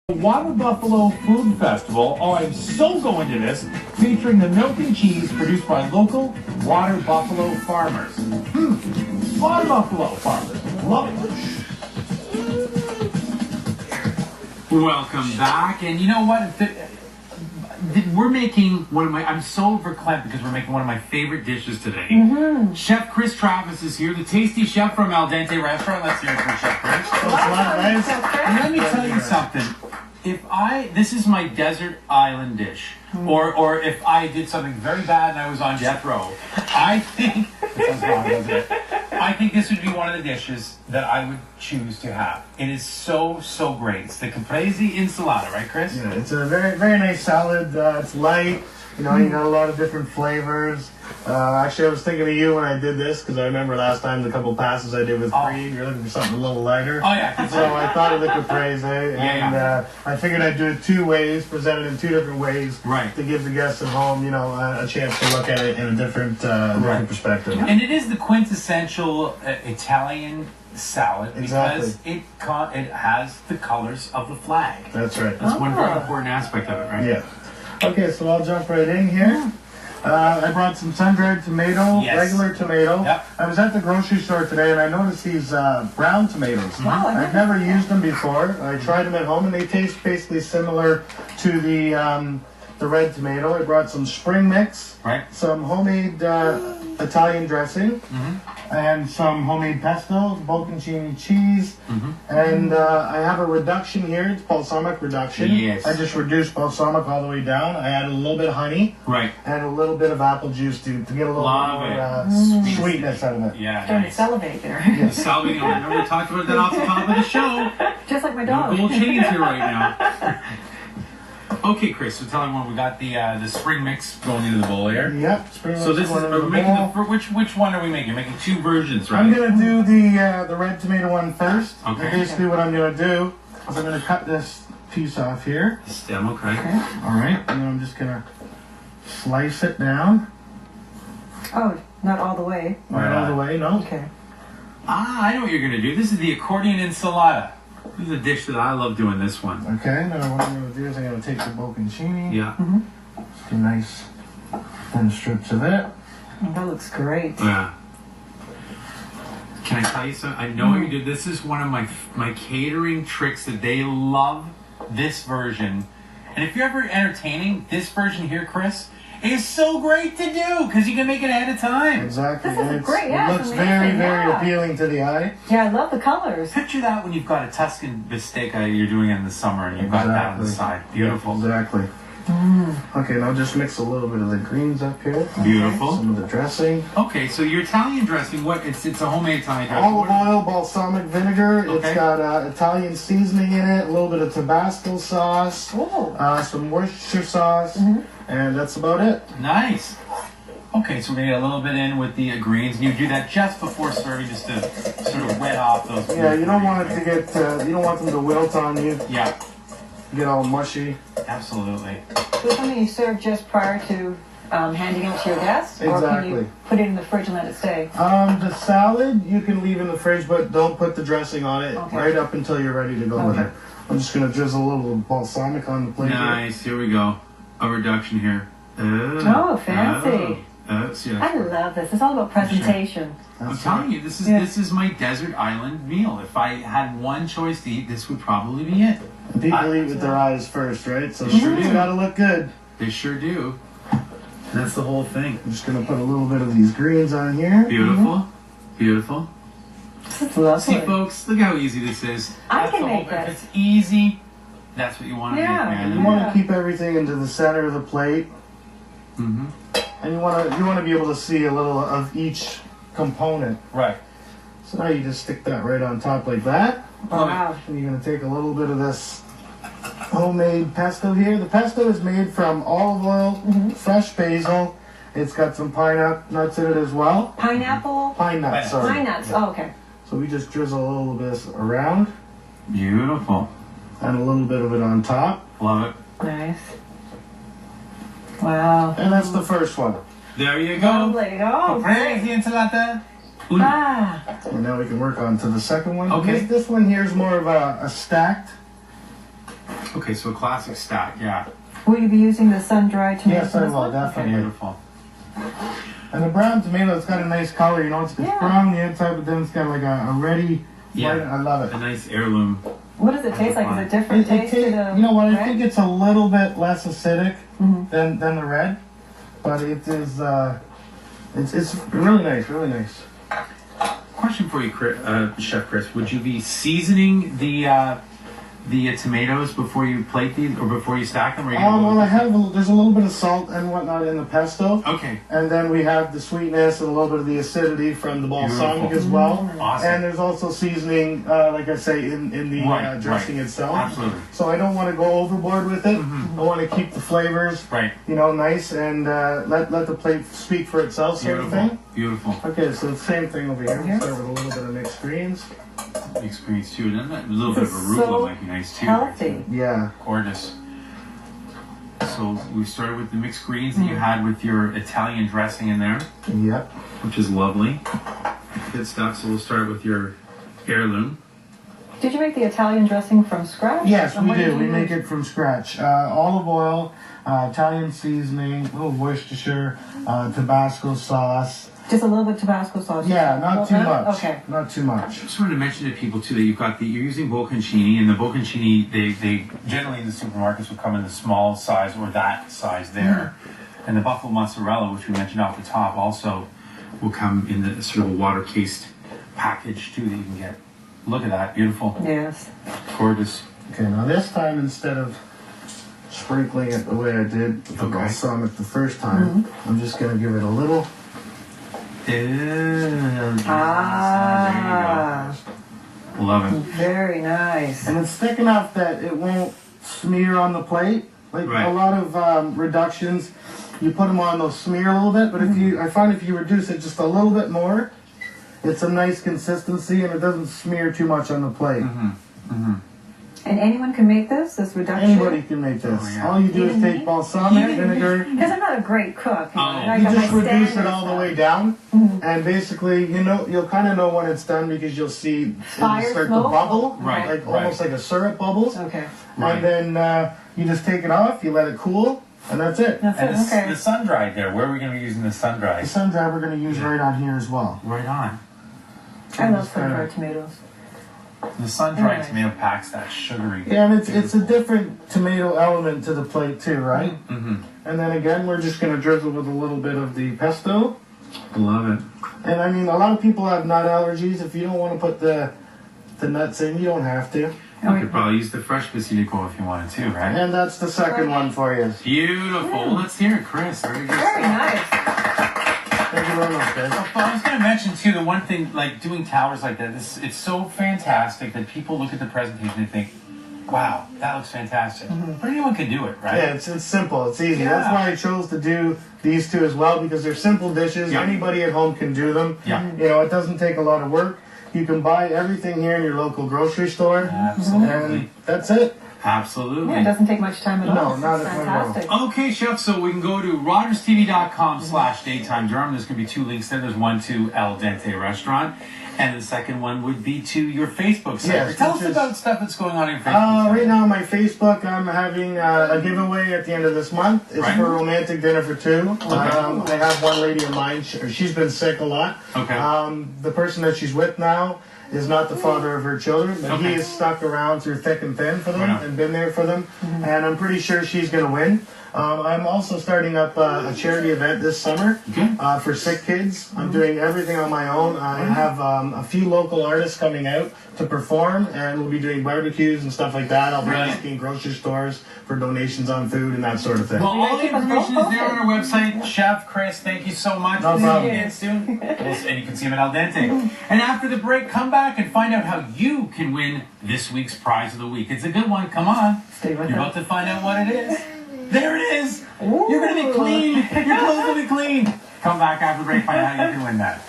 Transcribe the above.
Water Buffalo Food Festival. Oh, I'm so going to this. Featuring the milk and cheese produced by local Water Buffalo farmers. Water Buffalo farmers. Love it. Welcome back. And you know what? We're making one of my... I'm so verklempt because we're making one of my favorite dishes today. Chef Chris Travis is here, the tasty chef from Al Dente Restaurant. Let's hear it from Chef Chris. And let me tell you something. This is my desert island dish, or if I did something very bad and I was on death row, I think that sounds wrong, doesn't it? I think this would be one of the dishes that I would choose to have. It is so great. It's the caprese ensalada, right, Chris? Yeah, it's a very nice salad. It's light. You know, you got a lot of different flavors. Actually, I was thinking of you when I did this because I remember last time the couple passes I did with Creed. You're looking for something a little lighter. Oh yeah. So I thought of the caprese, and I figured I'd do it two ways, present it in two different ways, right, to give the guests at home, you know, a chance to look at it in a different perspective. And it is the quintessential Italian salad because it has the colors of the flag. That's right. That's one very important aspect of it, right? Yeah. Okay, so I'll jump right in here. I brought some sun-dried tomato, regular tomato. Yep. I was at the grocery store today and I noticed these brown tomatoes. Wow, I've never used them before. I tried them at home and they taste basically similar to the red tomato. I brought some spring mix, some homemade Italian dressing, and some homemade pesto, bocconcini cheese, and I have a reduction here. It's balsamic reduction. Yes. I just reduced balsamic all the way down. I added a little bit of honey, and a little bit of apple juice to get a little more sweetness out of it. Yeah, Starting to salivate there. Salivating. I remember we talked about that off the top of the show. Just like my dog. No gold chains here right now. Okay, Chris. So tell everyone we got the spring mix going into the bowl here. Yep. Spring mix. So this is we're making which one are we making? You're making two versions, right? I'm gonna do the red tomato one first. Okay. And basically, what I'm gonna do is I'm gonna cut this piece off here. The stem, okay. All right, and then I'm just gonna slice it down. Oh, not all the way. Not all the way, no. Okay. I know what you're gonna do. This is the accordion ensalada. This is a dish that I love doing. This one. Okay. Now what I'm gonna do is I'm gonna take the bocconcini. Yeah. Just do nice thin strips of it. Oh, that looks great. Yeah. Can I tell you something? I know what you do. This is one of my catering tricks that they love. This version, and if you're ever entertaining, this version here, Chris, is so great to do because you can make it ahead of time. Exactly. This is great. Yeah, it looks very appealing to the eye. Yeah, I love the colors. Picture that when you've got a Tuscan bistecca you're doing in the summer and you've got that on the side. Beautiful. Exactly. Okay, now just mix a little bit of the greens up here. Beautiful. Some of the dressing. Okay, so your Italian dressing, it's a homemade Italian dressing. Olive oil, balsamic vinegar. Okay. It's got Italian seasoning in it, a little bit of Tabasco sauce, some Worcestershire sauce, and that's about it. Nice. Okay, so we're gonna get a little bit in with the greens, and you do that just before serving, just to sort of wet off those. Yeah, you don't want it to get, you don't want them to wilt on you. Yeah. Get all mushy. Absolutely. So something you serve just prior to handing out to your guests? Exactly. Or can you put it in the fridge and let it stay? The salad you can leave in the fridge, but don't put the dressing on it right up until you're ready to go with it. I'm just going to drizzle a little balsamic on the plate. Nice. Here we go. A reduction here. Oh, fancy. Yeah. I love this. It's all about presentation. I'm telling you, this is my desert island meal. If I had one choice to eat, this would probably be it. People eat with their eyes first, right? So it's gotta look good. They sure do. That's the whole thing. I'm just gonna put a little bit of these greens on here. Beautiful. Beautiful. It's lovely. See, folks, look how easy this is. I can make this. If it's easy, that's what you want to make, man. You want to keep everything into the center of the plate. And you want to be able to see a little of each component. Right. So now you just stick that right on top like that. Wow. And you're going to take a little bit of this homemade pesto here. The pesto is made from olive oil, fresh basil. It's got some pine nuts in it as well. Pineapple? Pine nuts, sorry. Pine nuts, oh, okay. So we just drizzle a little bit around. Beautiful. And a little bit of it on top. Love it. Nice. Wow. And that's the first one. There you go. Lovely. Oh, great. Crazy ensalada. And now we can work on to the second one. Okay. This one here is more of a stacked Okay, so a classic stack, yeah. Will you be using the sun-dried tomatoes? Yes, I in this will, one? definitely. Beautiful. And the brown tomato, it's got a nice color, you know, it's Yeah. brown on the inside, but then it's got like a ready, Yeah. white, I love A it. nice heirloom. What does it taste like? Is it different taste to the You know what, I red? think it's a little bit less acidic Mhm. than the red, but it is, it's really nice, really nice. Question for you, Chef Chris. Would you be seasoning the tomatoes before you plate these, or before you stack them? Or are you gonna go Well, with there's a little bit of salt and whatnot in the pesto. Okay. And then we have the sweetness and a little bit of the acidity from the balsamic Beautiful. as well. Awesome. And there's also seasoning, like I say, in the Right, dressing right. itself. Absolutely. So I don't want to go overboard with it. I want to keep the flavors, Right. you know, nice and let the plate speak for itself, sort of Beautiful. thing. Beautiful. Okay, so the same thing over here. Yes. We'll start with a little bit of mixed greens. Experience too, and then a little bit This of is arugula so might be nice too. healthy. Yeah. Gorgeous. So we started with the mixed greens that you had with your Italian dressing in there, Yep. which is lovely. Good stuff. So we'll start with your heirloom. Did you make the Italian dressing from scratch? Yes, And we what did do. you We use? make it from scratch. Olive oil, Italian seasoning, a little Worcestershire, Tabasco sauce. Just a little bit Tabasco sauce. Yeah, not too much. Okay. Not too much. Just wanted to mention to people too that you're using bocconcini, and the bocconcini they generally in the supermarkets will come in the small size or that size there, and the buffalo mozzarella, which we mentioned off the top, also will come in the sort of a water cased package too that you can get. Look at that, beautiful, Yes. gorgeous. Okay, now this time instead of sprinkling it the way I did with the Okay. balsamic the first time, I'm just going to give it a little. Ah, There you go. Love it. very nice. And it's thick enough that it won't smear on the plate. Like Right. a lot of reductions, you put them on, they'll smear a little bit. But I find if you reduce it just a little bit more, it's a nice consistency and it doesn't smear too much on the plate. And anyone can make this reduction? Anybody can make this. Oh, yeah. All you do is Even take me? balsamic, vinegar. Because I'm not a great cook. Oh. I You got just my reduce it standard all the stuff. way down, and basically, you'll kind of know when it's done because you'll see Fire it'll start smoke? to bubble, Right, like right. almost like a syrup bubbles. Okay. Right. And then you just take it off, you let it cool, and that's it. That's And it. the, Okay. the sun dried there. Where are we going to be using the sun The dried? sun dry we're going to use right on here as well. Right on. I love Just kinda- sun-dried tomatoes. The sun dried Nice. tomato packs that sugary. Yeah, and it's a different tomato element to the plate too, right? Mm-hmm. And then again, we're just going to drizzle with a little bit of the pesto. Love it. And I mean, a lot of people have nut allergies. If you don't want to put the nuts in, you don't have to. You could probably use the fresh basilico if you wanted to, right? And that's the second one for you. Beautiful. Let's hear it, Chris. Very good Very stuff. nice. Thank you very much, guys. Well, I was going to mention too, the one thing, like doing towers like that, it's so fantastic that people look at the presentation and think, wow, that looks fantastic. But anyone can do it, right? Yeah, it's simple. It's easy. Yeah. That's why I chose to do these two as well, because they're simple dishes. Yeah. Anybody at home can do them. Yeah. You know, it doesn't take a lot of work. You can buy everything here in your local grocery store. Absolutely. And that's it. Absolutely. Yeah, it doesn't take much time at all. No, It's not at all. fantastic. Okay, Chef, so we can go to RogersTV.com/Daytime Durham. There's going to be two links there. There's one to El Dente Restaurant, and the second one would be to your Facebook site. Yes, Tell which us is- about stuff that's going on in your Facebook site. Right now on my Facebook, I'm having a giveaway at the end of this month. It's Right. for a romantic dinner for two. Okay. I have one lady in mind. She's been sick a lot. Okay. The person that she's with now is not the father of her children, but he Okay. has stuck around through thick and thin for them Right on. and been there for them. And I'm pretty sure she's going to win. I'm also starting up a charity event this summer Okay. for sick kids. I'm doing everything on my own. I have a few local artists coming out to perform, and we'll be doing barbecues and stuff like that. I'll be Right. asking grocery stores for donations on food and that sort of thing. Well, You all gotta the keep us information both is there on our website. Chef Chris, thank you so much. No We'll see you problem. again soon. And you can see him at Al Dente. And after the break, come back and find out how you can win this week's prize of the week. It's a good one. Come on. Stay with You're us. about to find out what it is. There it is. You're going to be clean. Your clothes will be clean. Come back after the break, find out how you can win that.